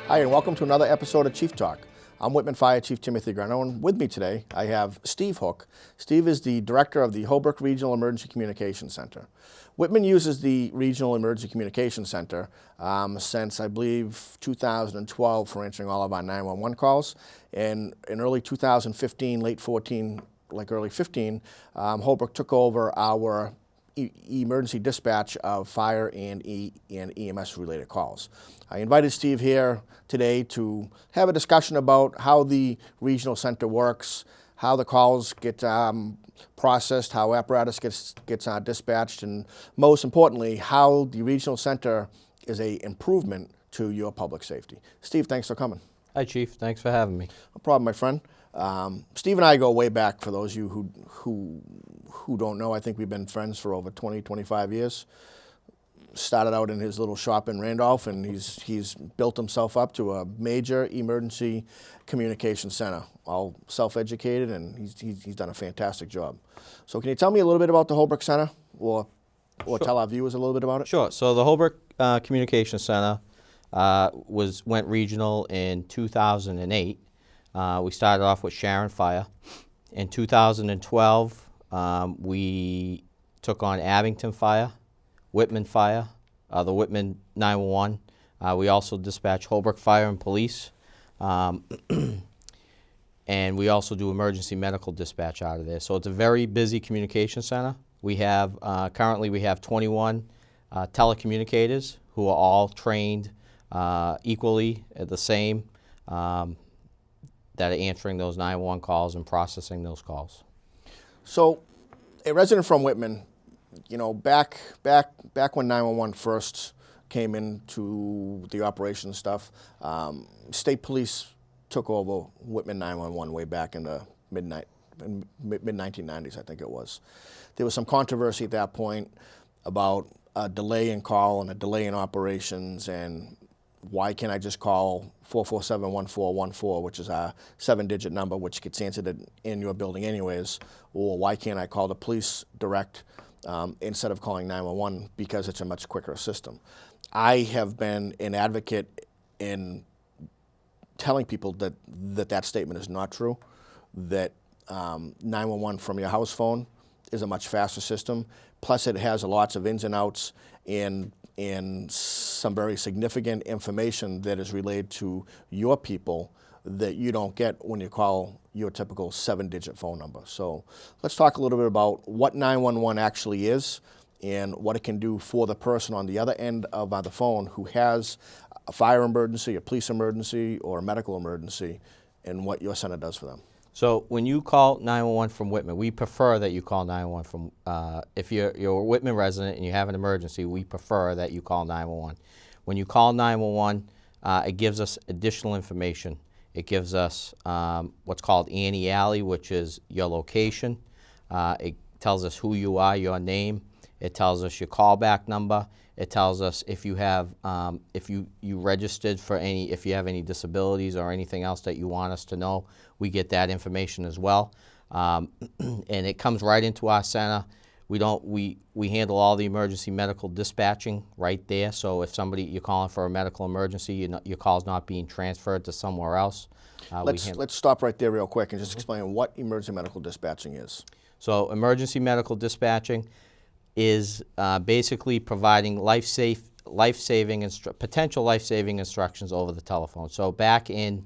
Hi, and welcome to another episode of Chief Talk. I'm Whitman Fire Chief Timothy Grenno, and with me today I have Steve Hooke. Steve is the director of the Holbrook Regional Emergency Communications Center. Whitman uses the Regional Emergency Communications Center since, I believe, 2012 for answering all of our 911 calls. And in early 2015, late 14, like early 15, Holbrook took over our emergency dispatch of fire and EMS related calls. I invited Steve here today to have a discussion about how the regional center works, how the calls get processed, how apparatus gets dispatched, and most importantly, how the regional center is an improvement to your public safety. Steve, thanks for coming. Hi, Chief. Thanks for having me. No problem, my friend. Steve and I go way back. For those of you who don't know, I think we've been friends for over 20, 25 years. Started out in his little shop in Randolph, and he's built himself up to a major emergency communication center, all self-educated, and he's done a fantastic job. So can you tell me a little bit about the Holbrook Center, or Sure. tell our viewers a little bit about it? Sure. So the Holbrook Communication Center went regional in 2008. We started off with Sharon Fire. In 2012, we took on Abington Fire, Whitman Fire, the Whitman 911. We also dispatch Holbrook Fire and Police. And we also do emergency medical dispatch out of there. So it's a very busy communication center. We have, currently we have 21 telecommunicators who are all trained equally at the same, that are answering those 911 calls and processing those calls. So, a resident from Whitman, you know, back when 911 first came into the operation stuff, state police took over Whitman 911 way back in the mid-1990s, I think it was. There was some controversy at that point about a delay in call and a delay in operations, and why can't I just call 447-1414, which is a 7-digit number which gets answered in your building anyways, or why can't I call the police direct instead of calling 911, because it's a much quicker system. I have been an advocate in telling people that statement is not true, that 911 from your house phone is a much faster system, plus it has lots of ins and outs and some very significant information that is related to your people that you don't get when you call your typical 7-digit phone number. So let's talk a little bit about what 911 actually is and what it can do for the person on the other end of the phone who has a fire emergency, a police emergency, or a medical emergency, and what your center does for them. So when you call 911 from Whitman, we prefer that you call 911 from, if you're a Whitman resident and you have an emergency, we prefer that you call 911. When you call 911, it gives us additional information. It gives us what's called Annie Alley, which is your location. It tells us who you are, your name. It tells us your callback number. It tells us if you have, if you registered for if you have any disabilities or anything else that you want us to know, we get that information as well. And it comes right into our center. We handle all the emergency medical dispatching right there. So if you're calling for a medical emergency, your call's not being transferred to somewhere else. Let's stop right there real quick and just explain what emergency medical dispatching is. So emergency medical dispatching is basically providing potential life-saving instructions over the telephone. So back in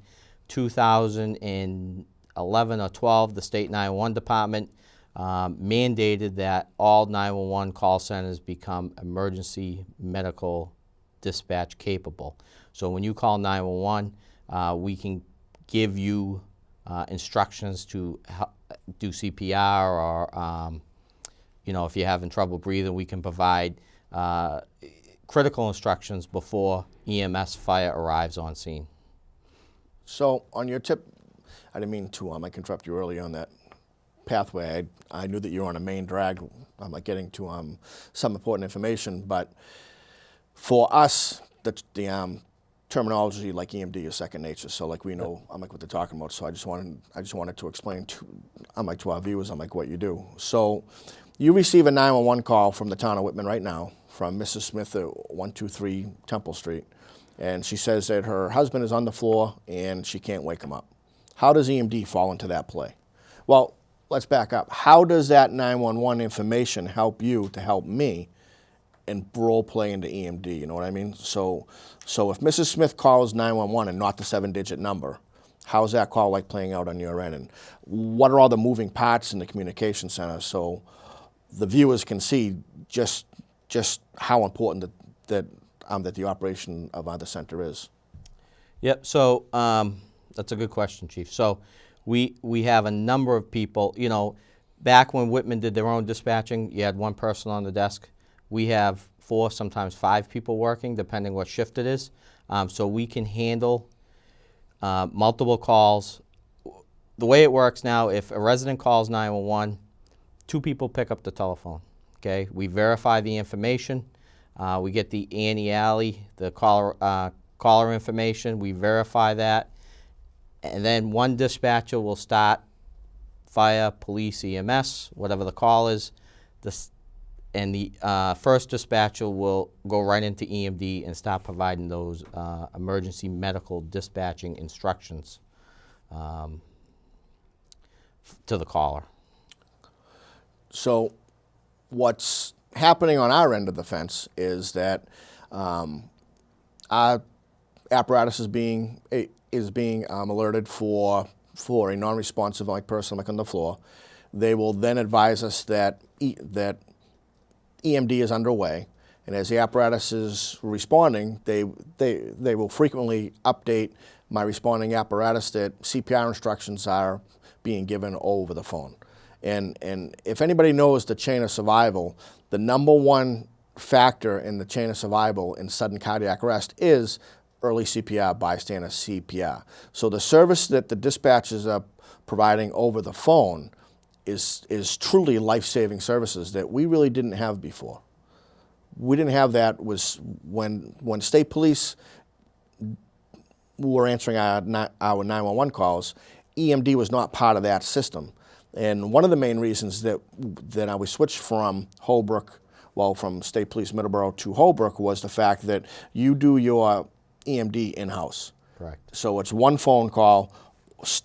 2011 or 12, the state 911 department mandated that all 911 call centers become emergency medical dispatch capable. So when you call 911, we can give you instructions to do CPR, or if you're having trouble breathing, we can provide critical instructions before EMS fire arrives on scene. So on your tip, I didn't mean to interrupt you earlier on that pathway. I knew that you were on a main drag. I'm getting to some important information, but for us, the terminology like EMD is second nature. So we know what they're talking about. So I just wanted to explain to our viewers what you do. So you receive a 911 call from the town of Whitman right now from Mrs. Smith at 123 Temple Street. and she says that her husband is on the floor and she can't wake him up. How does EMD fall into that play? Well, let's back up. How does that 911 information help you to help me and role play into EMD? You know what I mean? So if Mrs. Smith calls 911 and not the 7-digit number, how's that call like playing out on your end? And what are all the moving parts in the communication center so the viewers can see just how important that the operation of the center is? Yep. So that's a good question, Chief. So we have a number of people. You know, back when Whitman did their own dispatching, you had one person on the desk. We have 4, sometimes 5 people working, depending what shift it is. So we can handle multiple calls. The way it works now, if a resident calls 911, 2 people pick up the telephone. Okay, we verify the information. We get the Annie Alley, the caller information. We verify that, and then one dispatcher will start fire, police, EMS, whatever the call is. And the first dispatcher will go right into EMD and start providing those emergency medical dispatching instructions to the caller. So what's happening on our end of the fence is that our apparatus is being alerted for a non-responsive person like on the floor. They will then advise us that EMD is underway, and as the apparatus is responding, they will frequently update my responding apparatus that CPR instructions are being given over the phone. And if anybody knows the chain of survival, the number one factor in the chain of survival in sudden cardiac arrest is early CPR, bystander CPR. So the service that the dispatchers are providing over the phone is truly life-saving services that we really didn't have before. We didn't have that was when state police were answering our 911 calls, EMD was not part of that system. And one of the main reasons that we switched from Holbrook, from State Police Middleborough to Holbrook, was the fact that you do your EMD in-house. Correct. So it's one phone call,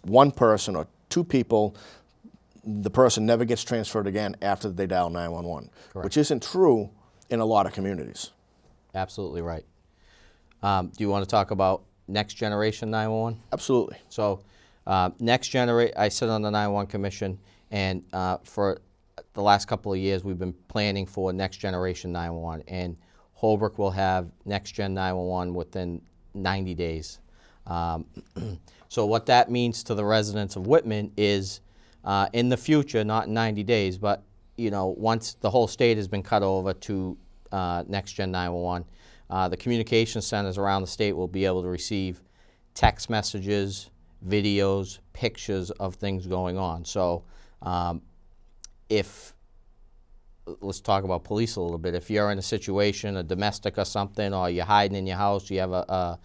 one person or 2 people. The person never gets transferred again after they dial 911, which isn't true in a lot of communities. Absolutely right. Do you want to talk about next generation 911? Absolutely. So next generation, I sit on the 911 Commission, and for the last couple of years, we've been planning for next generation 911, and Holbrook will have next gen 911 within 90 days. So what that means to the residents of Whitman is in the future, not in 90 days, but once the whole state has been cut over to next gen 911, the communication centers around the state will be able to receive text messages, videos, pictures of things going on. So let's talk about police a little bit. If you're in a situation, a domestic or something, or you're hiding in your house, you have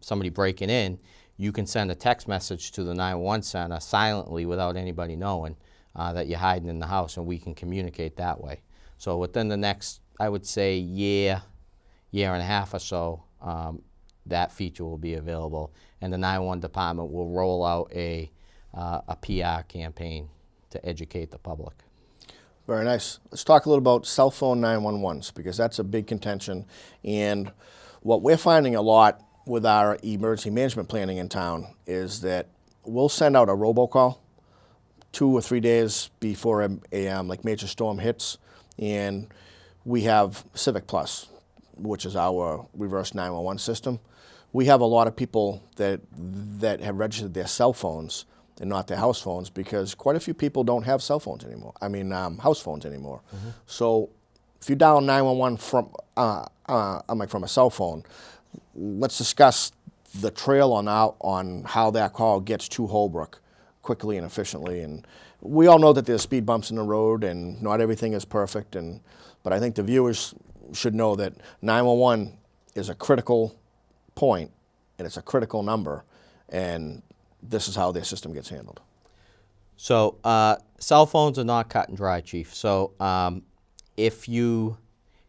somebody breaking in, you can send a text message to the 911 center silently without anybody knowing that you're hiding in the house, and we can communicate that way. So within the next, I would say, year and a half or so, that feature will be available, and the 911 department will roll out a PR campaign to educate the public. Very nice. Let's talk a little about cell phone 911s, because that's a big contention. And what we're finding a lot with our emergency management planning in town is that we'll send out a robocall 2 or 3 days before a major storm hits, and we have Civic Plus, which is our reverse 911 system. We have a lot of people that have registered their cell phones and not their house phones, because quite a few people don't have cell phones anymore. House phones anymore. Mm-hmm. So if you dial 911 from a cell phone, let's discuss the trail on how that call gets to Holbrook quickly and efficiently. And we all know that there's speed bumps in the road and not everything is perfect. But I think the viewers should know that 911 is a critical point and it's a critical number, and this is how their system gets handled. So cell phones are not cut and dry, Chief. So if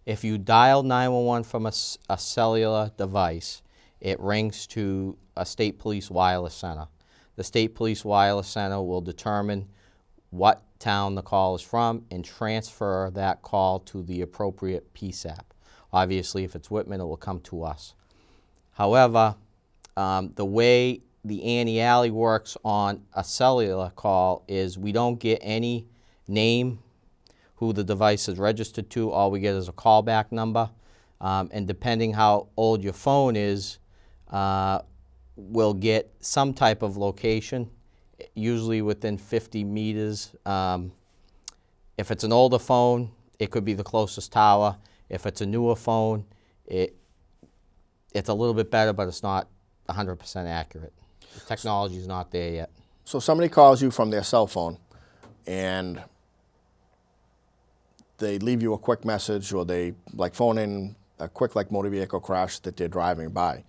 If you dial 911 from a cellular device, it rings to a state police wireless center. The state police wireless center will determine what town the call is from and transfer that call to the appropriate PSAP. Obviously, if it's Whitman, it will come to us. However, the way the anti-alley works on a cellular call is we don't get any name, who the device is registered to. All we get is a callback number. And depending how old your phone is, we'll get some type of location, usually within 50 meters. If it's an older phone, it could be the closest tower. If it's a newer phone, it's a little bit better, but it's not 100% accurate. The technology is not there yet. So somebody calls you from their cell phone and they leave you a quick message, or they phone in a quick motor vehicle crash that they're driving by.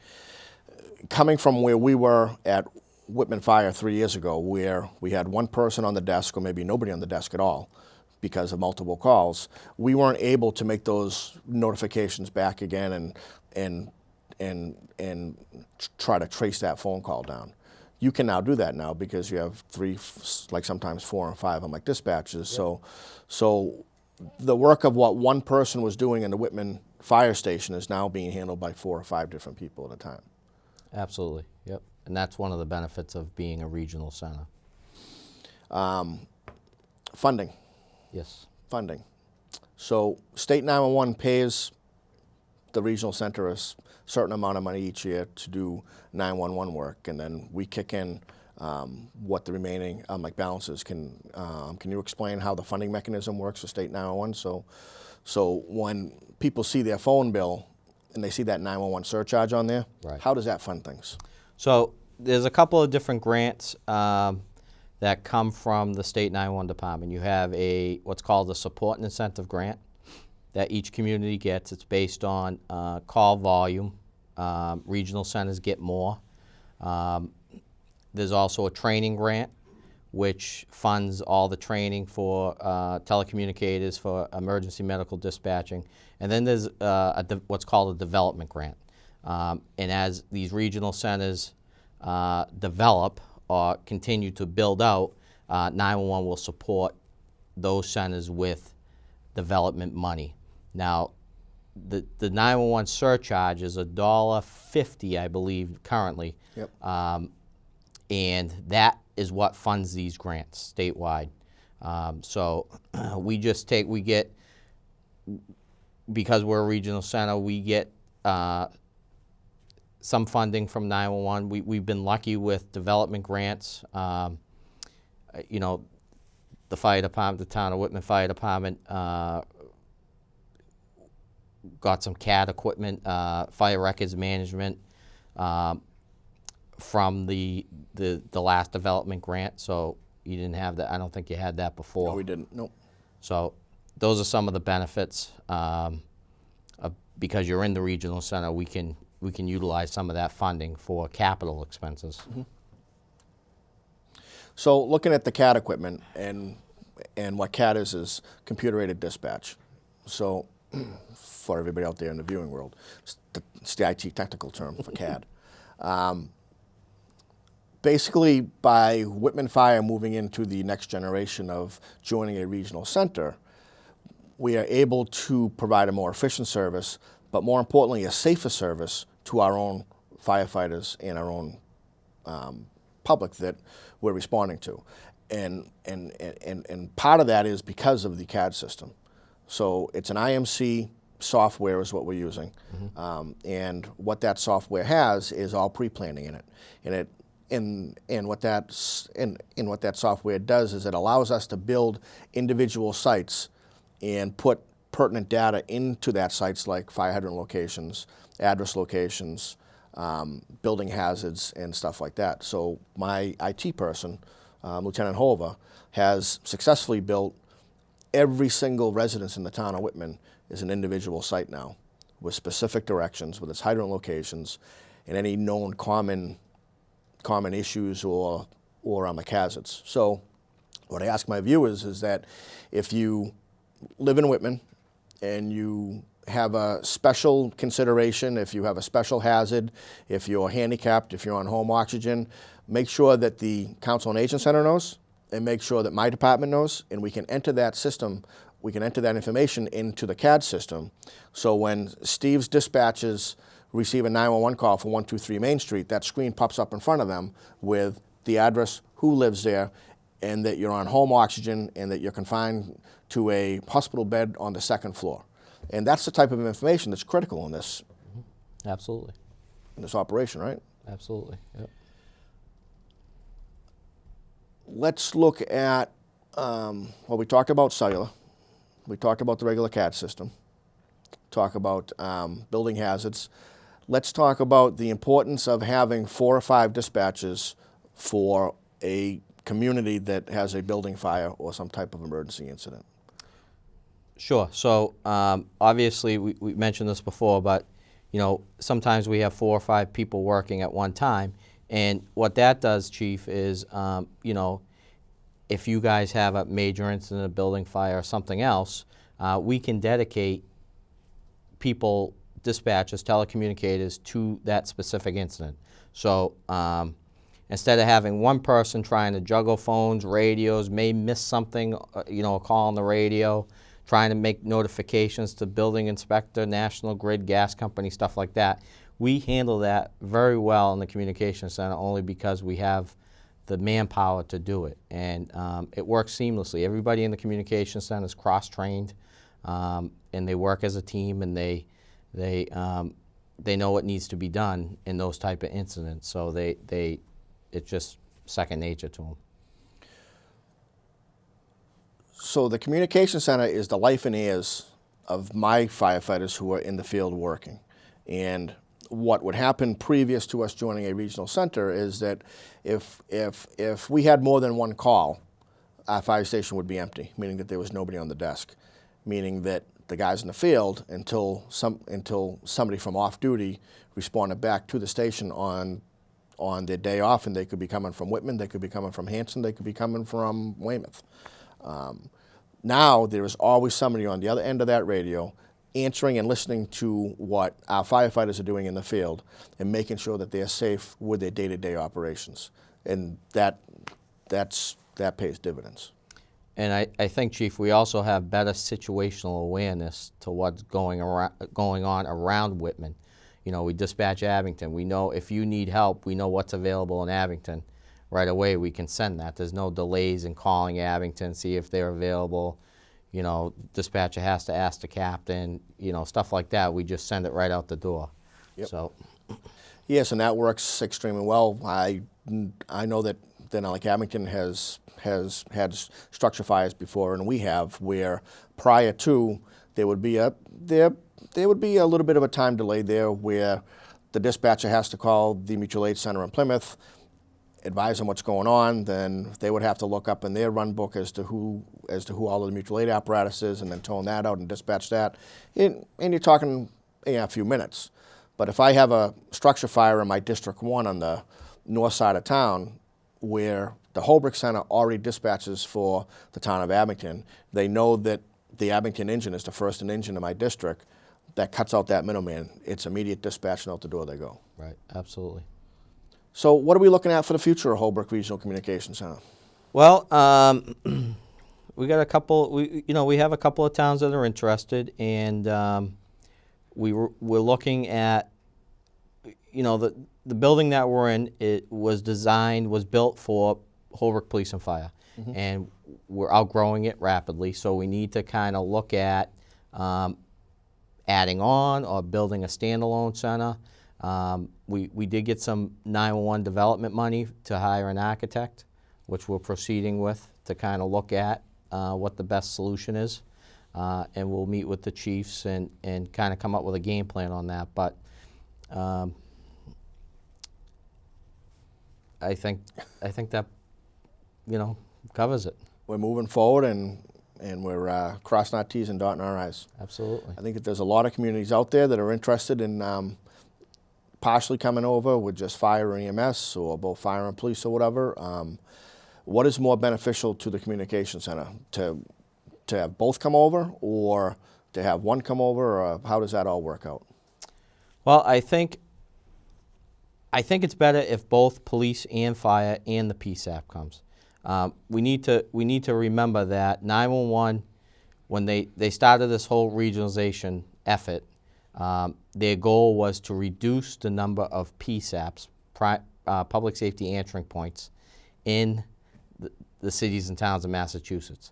Coming from where we were at Whitman Fire 3 years ago, where we had one person on the desk or maybe nobody on the desk at all because of multiple calls, we weren't able to make those notifications back again and try to trace that phone call down. You can now do that now because you have 3, sometimes 4 and 5 on dispatches. Yep. So the work of what one person was doing in the Whitman fire station is now being handled by 4 or 5 different people at a time. Absolutely, yep. And that's one of the benefits of being a regional center. Funding. Yes. Funding. So State 911 pays the regional center a certain amount of money each year to do 911 work, and then we kick in what the remaining balances. Can you explain how the funding mechanism works for State 911? So when people see their phone bill and they see that 911 surcharge on there, right, how does that fund things? So there's a couple of different grants that come from the State 911 department. You have what's called a support and incentive grant that each community gets. It's based on call volume. Regional centers get more. There's also a training grant, which funds all the training for telecommunicators for emergency medical dispatching. And then there's what's called a development grant. And as these regional centers develop or continue to build out, 911 will support those centers with development money. Now, the 911 surcharge is $1.50, I believe, currently. Yep. And that is what funds these grants statewide. So we get, because we're a regional center, we get some funding from 911. We've been lucky with development grants. You know, the fire department, the town of Whitman Fire Department, got some CAD equipment, fire records management, from the last development grant. So you didn't have that. I don't think you had that before. No, we didn't. Nope. So those are some of the benefits. Because you're in the regional center, we can utilize some of that funding for capital expenses. Mm-hmm. So looking at the CAD equipment and what CAD is computer-aided dispatch. So for everybody out there in the viewing world, it's the IT technical term for CAD. Basically, by Whitman Fire moving into the next generation of joining a regional center, we are able to provide a more efficient service, but more importantly, a safer service to our own firefighters and our own public that we're responding to. And part of that is because of the CAD system. So it's an IMC software is what we're using. Mm-hmm. And what that software has is all pre-planning in it. And what that software does is it allows us to build individual sites and put pertinent data into that sites like fire hydrant locations, address locations, building hazards, and stuff like that. So my IT person, Lieutenant Holbrook, has successfully built every single residence in the town of Whitman is an individual site now with specific directions, with its hydrant locations, and any known common issues or hazards. So what I ask my viewers is that if you live in Whitman and you have a special consideration, if you have a special hazard, if you're handicapped, if you're on home oxygen, make sure that the Council on Aging Center knows, and make sure that my department knows, and we can enter that system, we can enter that information into the CAD system. So when Steve's dispatchers receive a 911 call for 123 Main Street, that screen pops up in front of them with the address, who lives there, and that you're on home oxygen and that you're confined to a hospital bed on the second floor. And that's the type of information that's critical in this. Absolutely. In this operation, right? Absolutely. Yep. Let's look at, well, we talked about cellular. We talked about the regular CAD system. Talk about building hazards. Let's talk about the importance of having 4 or 5 dispatches for a community that has a building fire or some type of emergency incident. Sure. So obviously we mentioned this before, but sometimes we have 4 or 5 people working at one time, and what that does, Chief, is if you guys have a major incident, a building fire, or something else, we can dedicate people, dispatchers, telecommunicators to that specific incident. So instead of having one person trying to juggle phones, radios, may miss something, a call on the radio, trying to make notifications to building inspector, National Grid, gas company, stuff like that. We handle that very well in the communication center only because we have the manpower to do it, and it works seamlessly. Everybody in the communication center is cross-trained, and they work as a team, and they know what needs to be done in those type of incidents. So it's just second nature to them. So the communication center is the life and ears of my firefighters who are in the field working. And what would happen previous to us joining a regional center is that if we had more than one call, our fire station would be empty, meaning that there was nobody on the desk, meaning that the guys in the field, until somebody from off duty responded back to the station on their day off, and they could be coming from Whitman, they could be coming from Hanson, they could be coming from Weymouth. Now there is always somebody on the other end of that radio answering and listening to what our firefighters are doing in the field and making sure that they're safe with their day-to-day operations. And that pays dividends. And I think, Chief, we also have better situational awareness to what's going on around Whitman. We dispatch Abington. We know if you need help, we know what's available in Abington. Right away we can send that. There's no delays in calling Abington, see if they're available. Dispatcher has to ask the captain, stuff like that. We just send it right out the door. Yep. So, yes, and that works extremely well. I know that like Abington has had structure fires before, and we have, where prior to there would be a little bit of a time delay there, where the dispatcher has to call the mutual aid center in Plymouth, advise them what's going on. Then they would have to look up in their run book as to who all of the mutual aid apparatus is, and then tone that out and dispatch that. And you're talking a few minutes. But if I have a structure fire in my District 1 on the north side of town, where the Holbrook Center already dispatches for the town of Abington, they know that the Abington engine is the first engine in my district. That cuts out that middleman. It's immediate dispatch, and out the door they go. right, absolutely. So what are we looking at for the future of Holbrook Regional Communication Center? Well, we got a couple. We have a couple of towns that are interested, and we're looking at, the building that we're in. It was built for Holbrook Police and Fire, and we're outgrowing it rapidly. So we need to kind of look at adding on or building a standalone center. We did get some 911 development money to hire an architect, which we're proceeding with to kind of look at what the best solution is. And we'll meet with the chiefs and kind of come up with a game plan on that. But I think that, covers it. We're moving forward, and we're crossing our T's and dotting our I's. Absolutely. I think that there's a lot of communities out there that are interested in partially coming over with just fire and EMS, or both fire and police or whatever. What is more beneficial to the communication center? To have both come over, or to have one come over, or how does that all work out? Well, I think it's better if both police and fire and the PSAP comes. We need to remember that 911, when they started this whole regionalization effort, their goal was to reduce the number of PSAPs, public safety answering points, in the cities and towns of Massachusetts.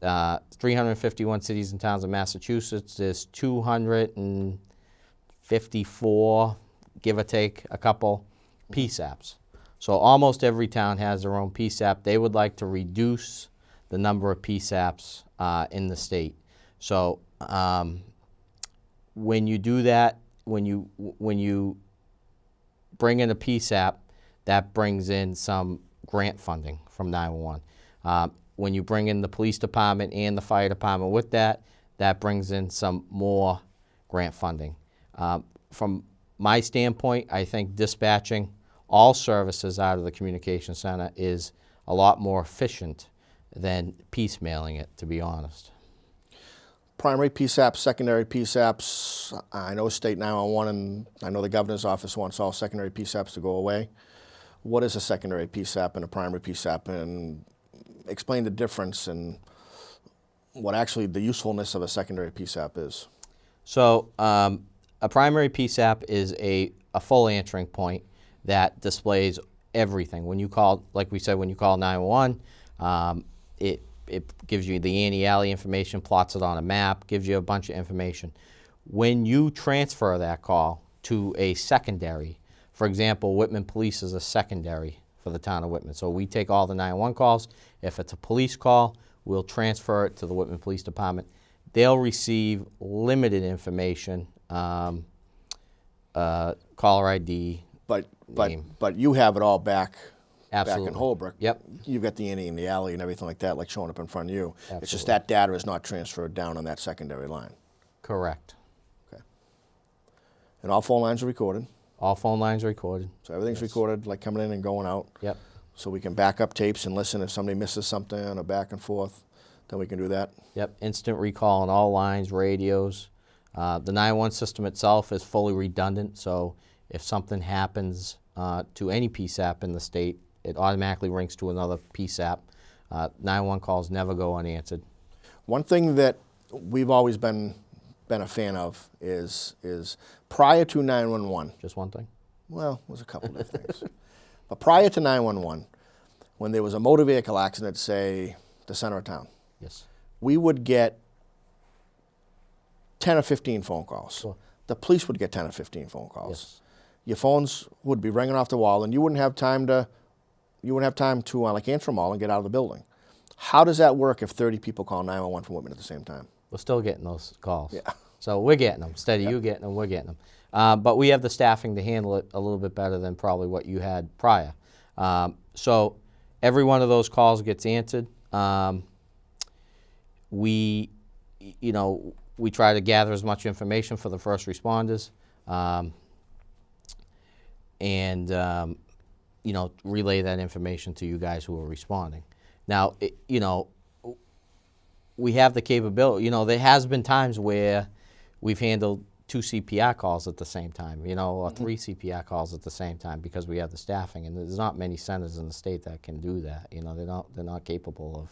351 cities and towns of Massachusetts. There's 254, give or take a couple, PSAPs. So almost every town has their own PSAP. They would like to reduce the number of PSAPs in the state. So when you do that, when you bring in a PSAP, that brings in some grant funding from 911. When you bring in the police department and the fire department with that, that brings in some more grant funding. From my standpoint, I think dispatching all services out of the communication center is a lot more efficient than piecemealing it, to be honest. Primary PSAPs, secondary PSAPs, I know state 911, and I know the governor's office wants all secondary PSAPs to go away. What is a secondary PSAP and a primary PSAP, and explain the difference and what actually the usefulness of a secondary PSAP is? So a primary PSAP is a full answering point that displays everything. When you call, like we said, when you call 911, it gives you the anti-alley information, plots it on a map, gives you a bunch of information. When you transfer that call to a secondary, for example, Whitman Police is a secondary for the town of Whitman. So we take all the 911 calls. If it's a police call, we'll transfer it to the Whitman Police Department. They'll receive limited information, caller ID, name. But you have it all back. Absolutely. Back in Holbrook. Yep. You've got the ante in the alley and everything like that, like showing up in front of you. Absolutely. It's just that data is not transferred down on that secondary line. Correct. Okay. And all phone lines are recorded. All phone lines are recorded. So everything's recorded, like coming in and going out. Yep. So we can back up tapes and listen if somebody misses something or back and forth, then we can do that. Yep. Instant recall on all lines, radios. The 911 system itself is fully redundant, so if something happens to any PSAP in the state, it automatically rings to another PSAP. 911 calls never go unanswered. One thing that we've always been a fan of is prior to 911. Just one thing? Well, there's a couple of things. But prior to 911, when there was a motor vehicle accident, say, the center of town, Yes. we would get 10 or 15 phone calls. Sure. The police would get 10 or 15 phone calls. Yes. Your phones would be ringing off the wall, and you wouldn't have time to like answer them all and get out of the building. How does that work if 30 people call 911 from Whitman at the same time? We're still getting those calls. Yeah. So we're getting them. Instead of you getting them, we're getting them. But we have the staffing to handle it a little bit better than probably what you had prior. So every one of those calls gets answered. We try to gather as much information for the first responders, and relay that information to you guys who are responding. Now, we have the capability. There has been times where we've handled 2 CPR calls at the same time, or 3 CPR calls at the same time because we have the staffing, and there's not many centers in the state that can do that. They're not capable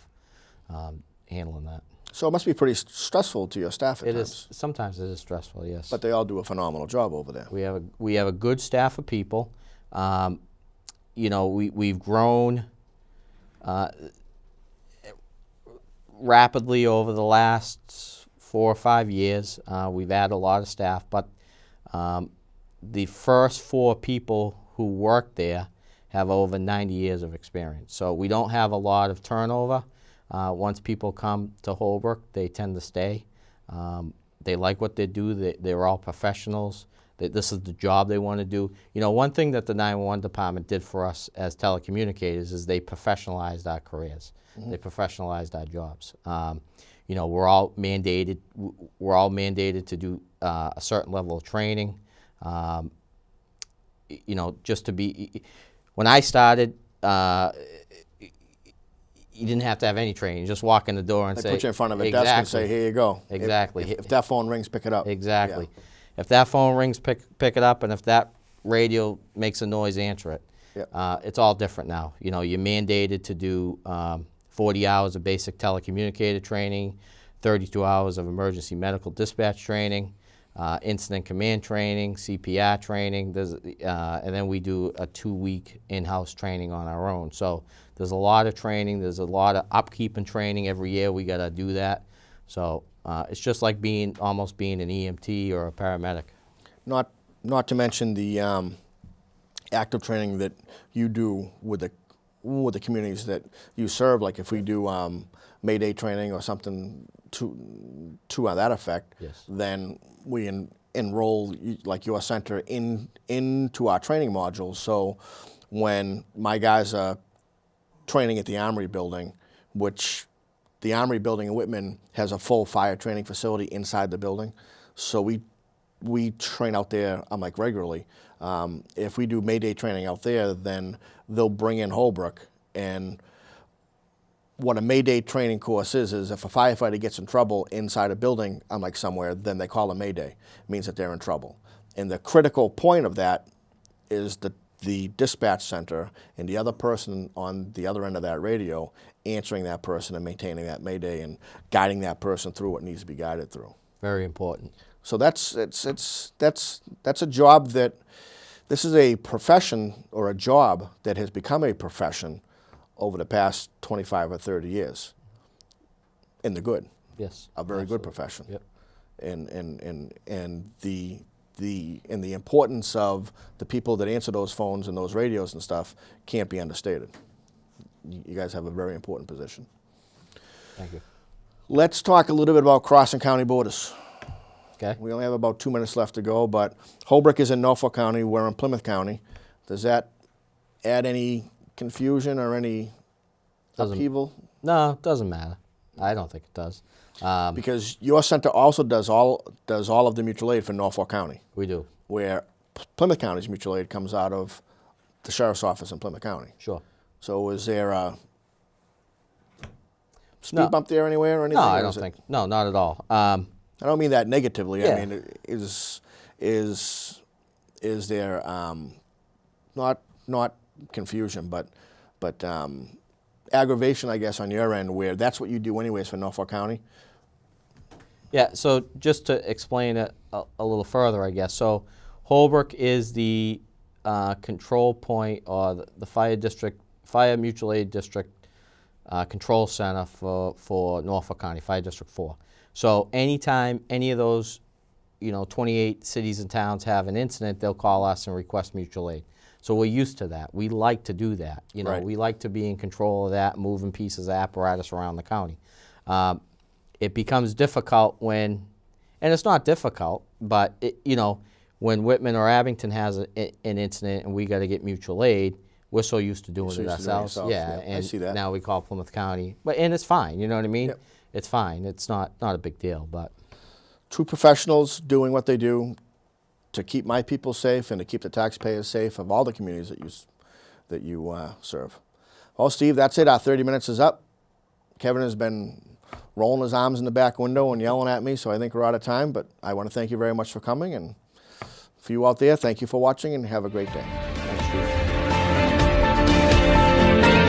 of handling that. So it must be pretty stressful to your staff at times. Sometimes it is stressful, yes. But they all do a phenomenal job over there. We have a good staff of people. We've grown rapidly over the last 4 or 5 years. We've added a lot of staff, but the first 4 people who work there have over 90 years of experience. So we don't have a lot of turnover. Once people come to Holbrook, they tend to stay. They like what they do. They're all professionals. This is the job they want to do. One thing that the 911 department did for us as telecommunicators is they professionalized our careers. Mm-hmm. They professionalized our jobs. We're all mandated. We're all mandated to do a certain level of training. Just to be. When I started, you didn't have to have any training. You just walk in the door and They say, put you in front of a desk and say, here you go. Exactly. If that phone rings, pick it up. Exactly. Yeah. If that phone rings, pick it up, and if that radio makes a noise, answer it. Yep. It's all different now. You know, you're mandated to do 40 hours of basic telecommunicator training, 32 hours of emergency medical dispatch training, incident command training, CPR training, and then we do a 2-week in-house training on our own. So there's a lot of training. There's a lot of upkeep and training every year. We got to do that. So it's just like almost being an EMT or a paramedic. Not to mention the active training that you do with the communities that you serve. Like if we do Mayday training or something to that effect, yes, then we enroll like your center into our training modules. So when my guys are training at the Armory building, which the Armory building in Whitman has a full fire training facility inside the building, so we train out there like regularly. If we do Mayday training out there, then they'll bring in Holbrook, and what a Mayday training course is if a firefighter gets in trouble inside a building, like somewhere, then they call a Mayday. It means that they're in trouble. And the critical point of that is the dispatch center and the other person on the other end of that radio answering that person and maintaining that Mayday and guiding that person through what needs to be guided through. Very important. So that's a job this is a profession or a job that has become a profession over the past 25 or 30 years, in the good. Yes, a very good profession. Yep. And the importance of the people that answer those phones and those radios and stuff can't be understated. You guys have a very important position. Thank you. Let's talk a little bit about crossing county borders. Okay. We only have about 2 minutes left to go, but Holbrook is in Norfolk County. We're in Plymouth County. Does that add any confusion or any upheaval? No, it doesn't matter. I don't think it does. Because your center also does all of the mutual aid for Norfolk County. We do. Where Plymouth County's mutual aid comes out of the sheriff's office in Plymouth County. Sure. So is there a speed bump there anywhere or anything? No, I don't think. No, not at all. I don't mean that negatively. Yeah. I mean, is there not confusion, but aggravation, I guess, on your end, where that's what you do anyways for Norfolk County? Yeah. So just to explain it a little further, I guess. So Holbrook is the control point or the fire mutual aid district control center for Norfolk County, Fire District 4. So anytime any of those, 28 cities and towns have an incident, they'll call us and request mutual aid. So we're used to that. We like to do that. Right. We like to be in control of that, moving pieces of apparatus around the county. It becomes difficult and it's not difficult, but when Whitman or Abington has an incident and we got to get mutual aid, we're so used to doing it ourselves. Yeah, and I see that. now we call Plymouth County, and it's fine. You know what I mean? Yep. It's fine. It's not a big deal, but True professionals doing what they do to keep my people safe and to keep the taxpayers safe of all the communities that you serve. Well, Steve, that's it. Our 30 minutes is up. Kevin has been rolling his arms in the back window and yelling at me, so I think we're out of time. But I want to thank you very much for coming, and for you out there, thank you for watching, and have a great day. thanks, Steve.